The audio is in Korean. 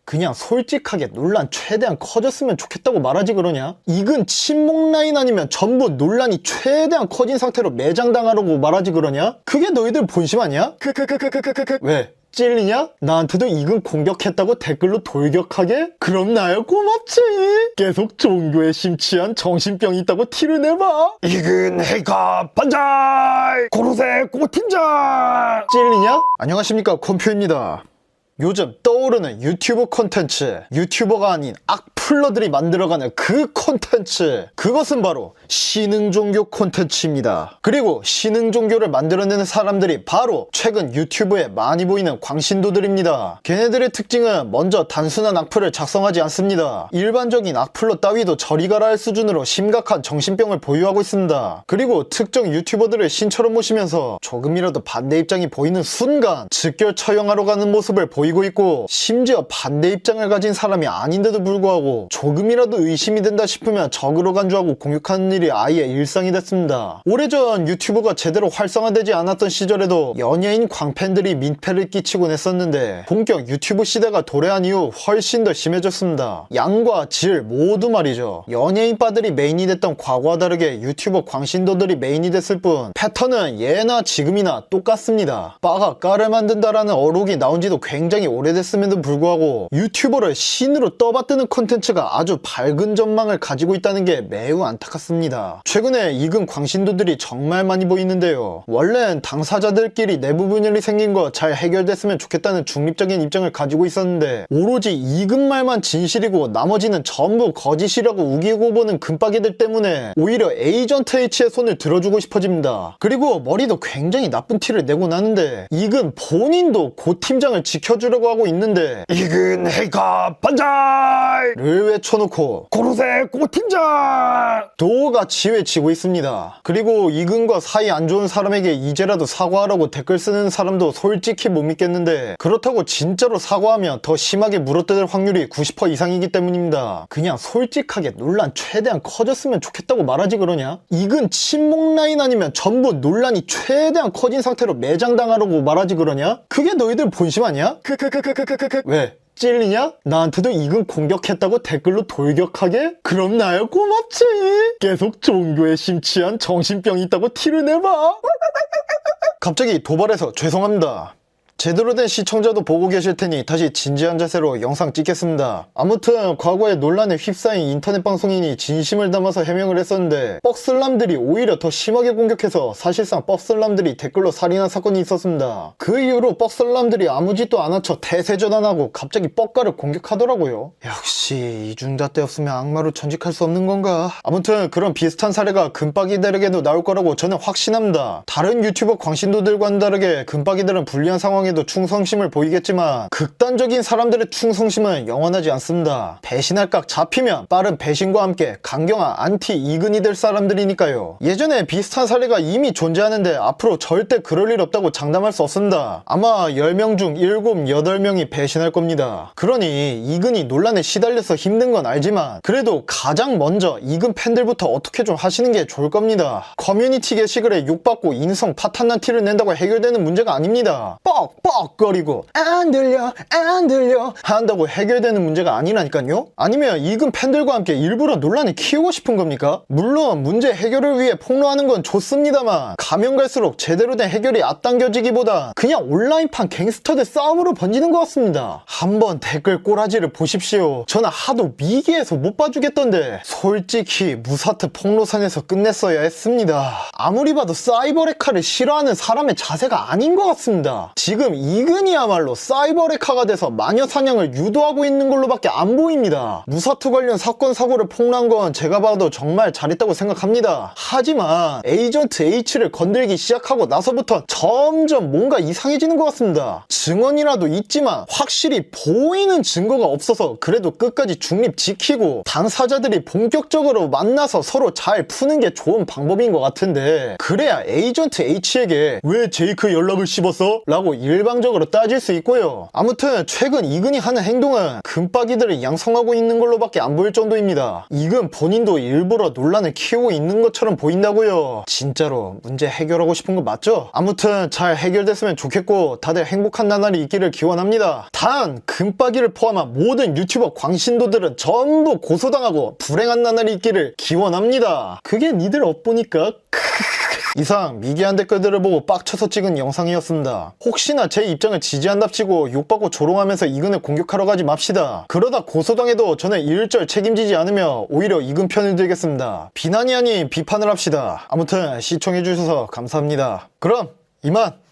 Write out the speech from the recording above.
그냥 솔직하게 논란 최대한 커졌으면 좋겠다고 말하지 그러냐? 이근 친목 라인 아니면 전부 논란이 최대한 커진 상태로 매장당하라고 말하지 그러냐? 그게 너희들 본심 아니야? 왜? 찔리냐? 나한테도 이근 공격했다고 댓글로 돌격하게? 그럼 나야 고맙지. 계속 종교에 심취한 정신병이 있다고 티를 내봐. 이근 헤이카 반자이 고로세 고팀장. 찔리냐? 안녕하십니까 컴퓨입니다. 요즘 떠오르는 유튜브 콘텐츠, 유튜버가 아닌 악플러들이 만들어가는 그 콘텐츠, 그것은 바로 신흥종교 콘텐츠입니다. 그리고 신흥종교를 만들어내는 사람들이 바로 최근 유튜브에 많이 보이는 광신도들입니다. 걔네들의 특징은 먼저 단순한 악플을 작성하지 않습니다. 일반적인 악플러 따위도 저리 가라 할 수준으로 심각한 정신병을 보유하고 있습니다. 그리고 특정 유튜버들을 신처럼 모시면서 조금이라도 반대 입장이 보이는 순간 즉결 처형하러 가는 모습을 보이고 있고, 심지어 반대 입장을 가진 사람이 아닌데도 불구하고 조금이라도 의심이 된다 싶으면 적으로 간주하고 공격하는 일이 아예 일상이 됐습니다. 오래전 유튜브가 제대로 활성화되지 않았던 시절에도 연예인 광팬들이 민폐를 끼치곤 했었는데, 본격 유튜브 시대가 도래한 이후 훨씬 더 심해졌습니다. 양과 질 모두 말이죠. 연예인바들이 메인이 됐던 과거와 다르게 유튜버 광신도들이 메인이 됐을 뿐 패턴은 예나 지금이나 똑같습니다. 빠가 까를 만든다라는 어록이 나온 지도 굉장히 오래됐음에도 불구하고 유튜버를 신으로 떠받드는 콘텐츠가 아주 밝은 전망을 가지고 있다는 게 매우 안타깝습니다. 최근에 이근 광신도들이 정말 많이 보이는데요. 원래는 당사자들끼리 내부 분열이 생긴 거 잘 해결됐으면 좋겠다는 중립적인 입장을 가지고 있었는데, 오로지 이근 말만 진실이고 나머지는 전부 거짓이라고 우기고 보는 금박이들 때문에 오히려 에이전트 H의 손을 들어주고 싶어집니다. 그리고 머리도 굉장히 나쁜 티를 내고 나는데, 이근 본인도 고 팀장을 지켜주려고 하고 있는데 이근 헤이카 반자이를 외쳐놓고 고로세 고 팀장 도가 지휘치고 있습니다. 그리고 이근과 사이 안 좋은 사람에게 이제라도 사과하라고 댓글 쓰는 사람도 솔직히 못 믿겠는데, 그렇다고 진짜로 사과하면 더 심하게 물어뜯을 확률이 90% 이상이기 때문입니다. 그냥 솔직하게 논란 최대한 커졌으면 좋겠다고 말하지 그러냐? 이근 친목 라인 아니면 전부 논란이 최대한 커진 상태로 매장당하라고 말하지 그러냐? 그게 너희들 본심 아니야? 왜? 찔리냐? 나한테도 이근 공격했다고 댓글로 돌격하게? 그럼 나야 고맙지. 계속 종교에 심취한 정신병이 있다고 티를 내봐. 갑자기 도발해서 죄송합니다. 제대로 된 시청자도 보고 계실 테니 다시 진지한 자세로 영상 찍겠습니다. 아무튼 과거에 논란에 휩싸인 인터넷 방송인이 진심을 담아서 해명을 했었는데, 뻑슬람들이 오히려 더 심하게 공격해서 사실상 뻑슬람들이 댓글로 살인한 사건이 있었습니다. 그 이후로 뻑슬람들이 아무 짓도 안 한 척 태세전환하고 갑자기 뻑가를 공격하더라고요. 역시 이중자 때였으면 악마로 전직할 수 없는 건가? 아무튼 그런 비슷한 사례가 금박이들에게도 나올 거라고 저는 확신합니다. 다른 유튜버 광신도들과는 다르게 금박이들은 불리한 상황 에도 충성심을 보이겠지만 극단적인 사람들의 충성심은 영원하지 않습니다. 배신할 각 잡히면 빠른 배신과 함께 강경한 안티 이근이 될 사람들이니까요. 예전에 비슷한 사례가 이미 존재하는데 앞으로 절대 그럴 일 없다고 장담할 수 없습니다. 아마 10명 중 7, 8명이 배신할 겁니다. 그러니 이근이 논란에 시달려서 힘든 건 알지만 그래도 가장 먼저 이근 팬들부터 어떻게 좀 하시는 게 좋을 겁니다. 커뮤니티 게시글에 욕받고 인성 파탄난 티를 낸다고 해결되는 문제가 아닙니다. 뻑뻑거리고 안 들려 한다고 해결되는 문제가 아니라니까요. 아니면 이근 팬들과 함께 일부러 논란을 키우고 싶은 겁니까? 물론 문제 해결을 위해 폭로하는 건 좋습니다만, 가면 갈수록 제대로 된 해결이 앞당겨지기보다 그냥 온라인판 갱스터들 싸움으로 번지는 것 같습니다. 한번 댓글 꼬라지를 보십시오. 저는 하도 미개해서 못 봐주겠던데 솔직히 무사트 폭로선에서 끝냈어야 했습니다. 아무리 봐도 사이버레카를 싫어하는 사람의 자세가 아닌 것 같습니다. 지금 이근이야말로 사이버레카가 돼서 마녀 사냥을 유도하고 있는 걸로밖에 안 보입니다. 무사투 관련 사건 사고를 폭로한 건 제가 봐도 정말 잘했다고 생각합니다. 하지만 에이전트 H를 건들기 시작하고 나서부터 점점 뭔가 이상해지는 것 같습니다. 증언이라도 있지만 확실히 보이는 증거가 없어서 그래도 끝까지 중립 지키고 당사자들이 본격적으로 만나서 서로 잘 푸는 게 좋은 방법인 것 같은데, 그래야 에이전트 H에게 왜 제이크 연락을 씹었어? 라고 일 일방적으로 따질 수 있고요. 아무튼 최근 이근이 하는 행동은 금박이들을 양성하고 있는 걸로밖에 안 보일 정도입니다. 이근 본인도 일부러 논란을 키우고 있는 것처럼 보인다고요. 진짜로 문제 해결하고 싶은 거 맞죠? 아무튼 잘 해결됐으면 좋겠고 다들 행복한 나날이 있기를 기원합니다. 단 금박이를 포함한 모든 유튜버 광신도들은 전부 고소당하고 불행한 나날이 있기를 기원합니다. 그게 니들 업보니까. 이상 미개한 댓글들을 보고 빡쳐서 찍은 영상이었습니다. 혹시나 제 입장을 지지한답시고 욕받고 조롱하면서 이근을 공격하러 가지 맙시다. 그러다 고소당해도 저는 일절 책임지지 않으며 오히려 이근 편을 들겠습니다. 비난이 아닌 비판을 합시다. 아무튼 시청해주셔서 감사합니다. 그럼 이만!